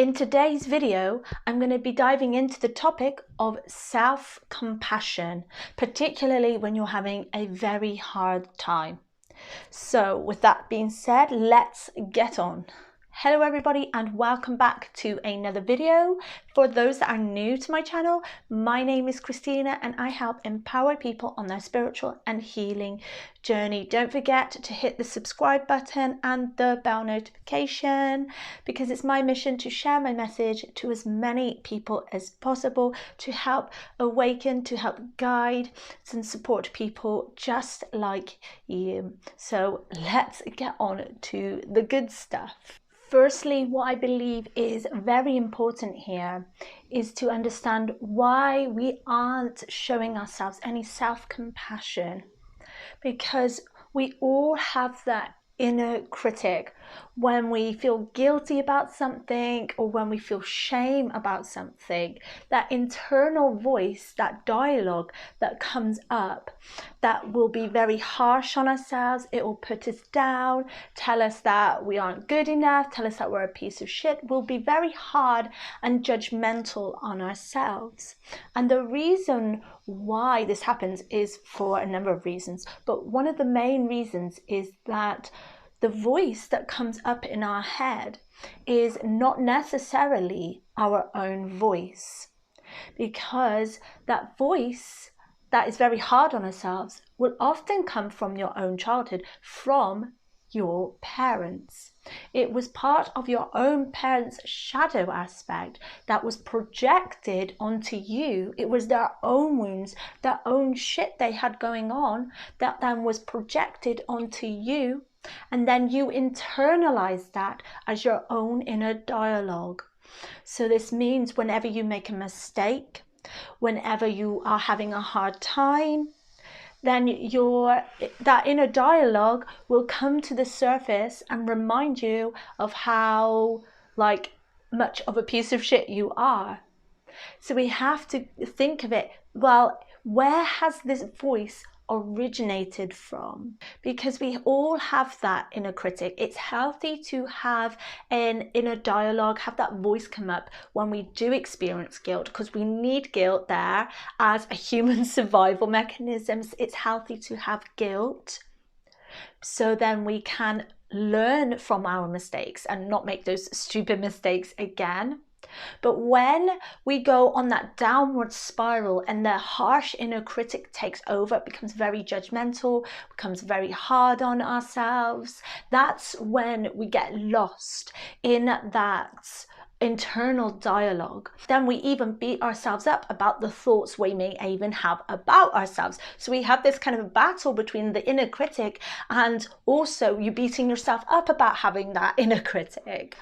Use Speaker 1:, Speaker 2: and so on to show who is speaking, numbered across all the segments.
Speaker 1: In today's video, I'm going to be diving into the topic of self-compassion, particularly when you're having a very hard time. So with that being said, let's get on. Hello everybody and welcome back to another video. For those that are new to my channel, my name is Christina and I help empower people on their spiritual and healing journey. Don't forget to hit the subscribe button and the bell notification because it's my mission to share my message to as many people as possible to help awaken, to help guide and support people just like you. So let's get on to the good stuff. Firstly, what I believe is very important here is to understand why we aren't showing ourselves any self-compassion, because we all have that inner critic when we feel guilty about something or when we feel shame about something. That internal voice, that dialogue that comes up, that will be very harsh on ourselves. It will put us down, tell us that we aren't good enough, tell us that we're a piece of shit, will be very hard and judgmental on ourselves. And the reason why this happens is for a number of reasons, but one of the main reasons is that the voice that comes up in our head is not necessarily our own voice, because that voice that is very hard on ourselves will often come from your own childhood, from your parents. It was part of your own parents' shadow aspect that was projected onto you. It was their own wounds, their own shit they had going on that then was projected onto you, and then you internalize that as your own inner dialogue. So this means whenever you make a mistake, whenever you are having a hard time, then that inner dialogue will come to the surface and remind you of how much of a piece of shit you are. So we have to think of it, well, where has this voice originated from? Because we all have that inner critic. It's healthy to have an inner dialogue, have that voice come up when we do experience guilt, because we need guilt there as a human survival mechanism. It's healthy to have guilt, so then we can learn from our mistakes and not make those stupid mistakes again. But when we go on that downward spiral and the harsh inner critic takes over, it becomes very judgmental, becomes very hard on ourselves, that's when we get lost in that internal dialogue. Then we even beat ourselves up about the thoughts we may even have about ourselves. So we have this kind of a battle between the inner critic and also you beating yourself up about having that inner critic.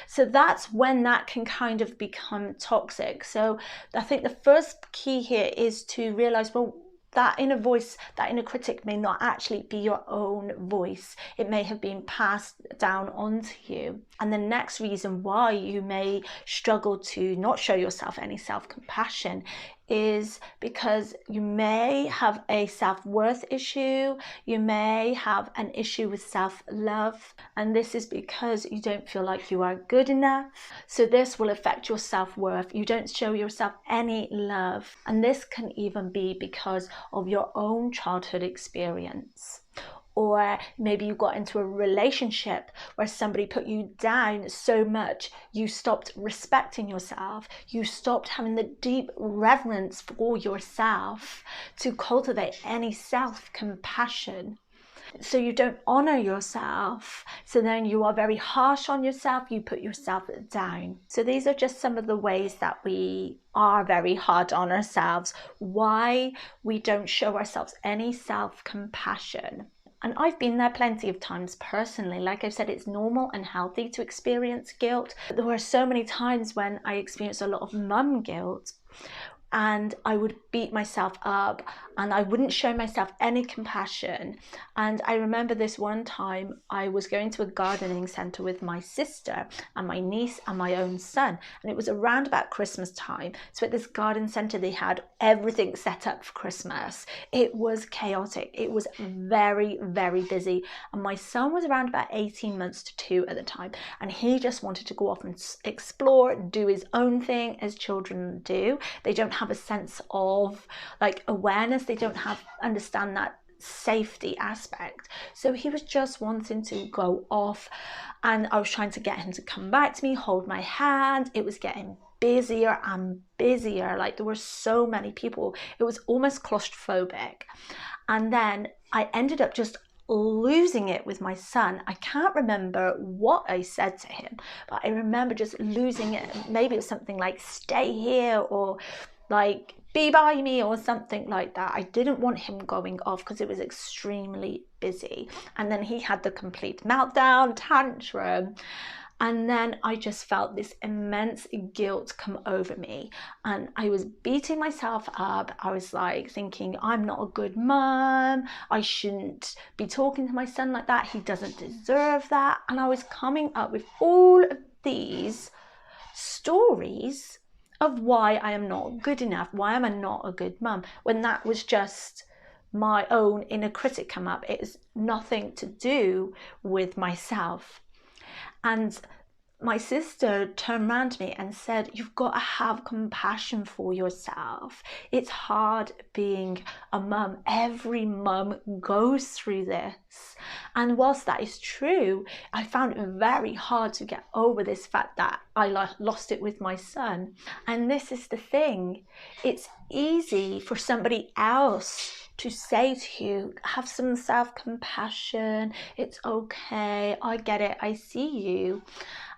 Speaker 1: So that's when that can kind of become toxic. So I think the first key here is to realize, well, that inner voice, that inner critic may not actually be your own voice. It may have been passed down onto you. And the next reason why you may struggle to not show yourself any self-compassion is because you may have a self-worth issue, you may have an issue with self-love, and this is because you don't feel like you are good enough. So this will affect your self-worth. You don't show yourself any love, and this can even be because of your own childhood experience. Or maybe you got into a relationship where somebody put you down so much, you stopped respecting yourself. You stopped having the deep reverence for yourself to cultivate any self-compassion. So you don't honor yourself. So then you are very harsh on yourself. You put yourself down. So these are just some of the ways that we are very hard on ourselves, why we don't show ourselves any self-compassion. And I've been there plenty of times personally. Like I've said, it's normal and healthy to experience guilt. But there were so many times when I experienced a lot of mum guilt and I would beat myself up. and I wouldn't show myself any compassion. And I remember this one time I was going to a gardening centre with my sister and my niece and my own son, and it was around about Christmas time. So at this garden centre they had everything set up for Christmas. It was chaotic, it was very, very busy, and my son was around about 18 months to 2 at the time, and he just wanted to go off and explore, do his own thing as children do. They don't have a sense of like awareness, they don't understand that safety aspect. So he was just wanting to go off, and I was trying to get him to come back to me, hold my hand. It was getting busier and busier, like there were so many people, it was almost claustrophobic. And then I ended up just losing it with my son. I can't remember what I said to him, but I remember just losing it. Maybe it was something like stay here, or like be by me, or something like that. I didn't want him going off because it was extremely busy. And then he had the complete meltdown, tantrum. And then I just felt this immense guilt come over me, and I was beating myself up. I was like thinking, I'm not a good mom, I shouldn't be talking to my son like that, he doesn't deserve that. And I was coming up with all of these stories of why I am not good enough, why am I not a good mum, when that was just my own inner critic come up. It is nothing to do with myself. And my sister turned around to me and said, you've got to have compassion for yourself. It's hard being a mum. Every mum goes through this. And whilst that is true, I found it very hard to get over this fact that I lost it with my son. And this is the thing. It's easy for somebody else to say to you, have some self-compassion, it's okay, I get it, I see you.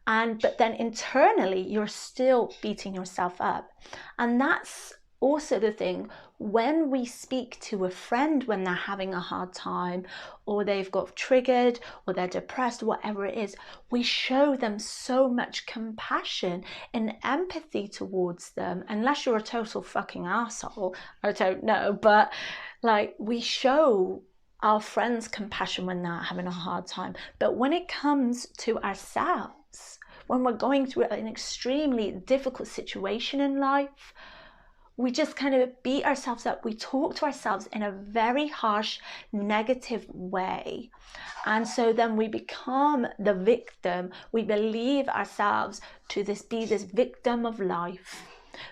Speaker 1: But then internally you're still beating yourself up. And that's also the thing, when we speak to a friend when they're having a hard time, or they've got triggered, or they're depressed, whatever it is, we show them so much compassion and empathy towards them, unless you're a total fucking asshole, I don't know, but like we show our friends compassion when they're having a hard time. But when it comes to ourselves, when we're going through an extremely difficult situation in life, we just kind of beat ourselves up. We talk to ourselves in a very harsh, negative way. And so then we become the victim. We believe ourselves to be this victim of life.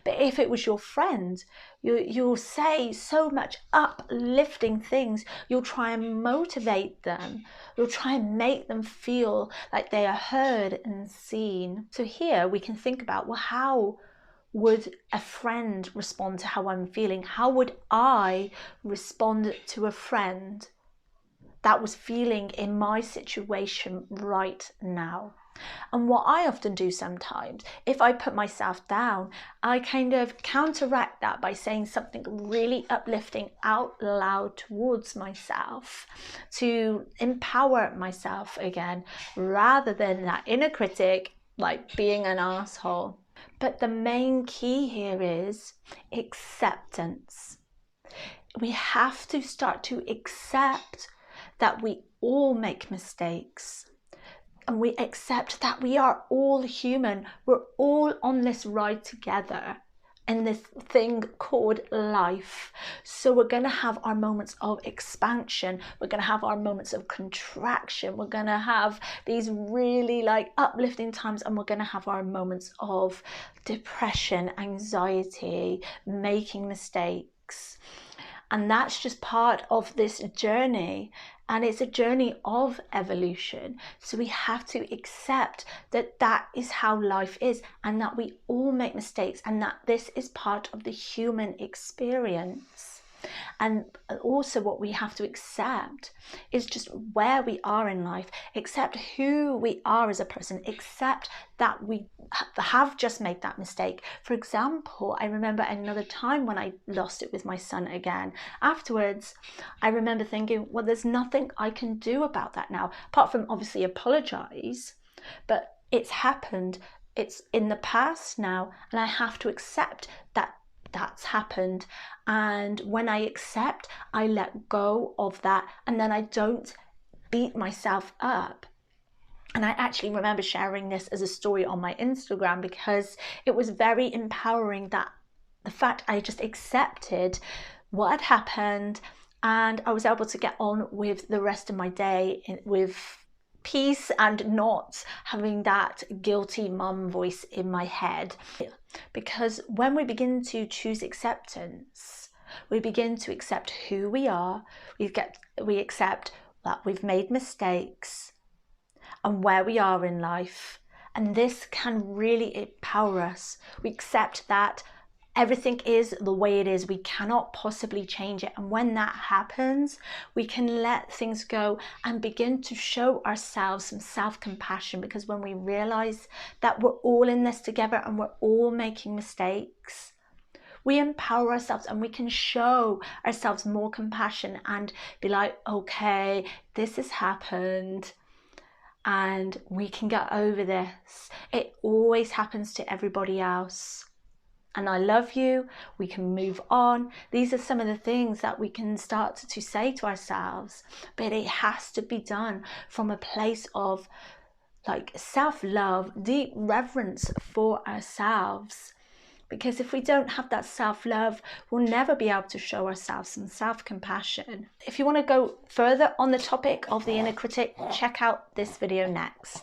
Speaker 1: But if it was your friend, you'll say so much uplifting things. You'll try and motivate them. You'll try and make them feel like they are heard and seen. So here we can think about, well, how would a friend respond to how I'm feeling? How would I respond to a friend that was feeling in my situation right now? And what I often do sometimes, if I put myself down, I kind of counteract that by saying something really uplifting out loud towards myself to empower myself again, rather than that inner critic, like being an asshole. But the main key here is acceptance. We have to start to accept that we all make mistakes. And we accept that we are all human. We're all on this ride together in this thing called life. So we're going to have our moments of expansion. We're going to have our moments of contraction. We're going to have these really like uplifting times, and we're going to have our moments of depression, anxiety, making mistakes. And that's just part of this journey. And it's a journey of evolution. So we have to accept that that is how life is, and that we all make mistakes, and that this is part of the human experience. And also what we have to accept is just where we are in life, accept who we are as a person, accept that we have just made that mistake. For example, I remember another time when I lost it with my son again. Afterwards, I remember thinking, well, there's nothing I can do about that now, apart from obviously apologize, but it's happened. It's in the past now, and I have to accept that that's happened. And when I accept, I let go of that, and then I don't beat myself up. And I actually remember sharing this as a story on my Instagram because it was very empowering, that the fact I just accepted what had happened, and I was able to get on with the rest of my day with peace and not having that guilty mum voice in my head. Because when we begin to choose acceptance, we begin to accept who we are, we accept that we've made mistakes and where we are in life. And this can really empower us. We accept that everything is the way it is. We cannot possibly change it. And when that happens, we can let things go and begin to show ourselves some self-compassion, because when we realize that we're all in this together and we're all making mistakes, we empower ourselves and we can show ourselves more compassion and be like, okay, this has happened and we can get over this. It always happens to everybody else. And I love you. We can move on. These are some of the things that we can start to say to ourselves, but it has to be done from a place of like self-love, deep reverence for ourselves. Because if we don't have that self-love, we'll never be able to show ourselves some self-compassion. If you want to go further on the topic of the inner critic, check out this video next.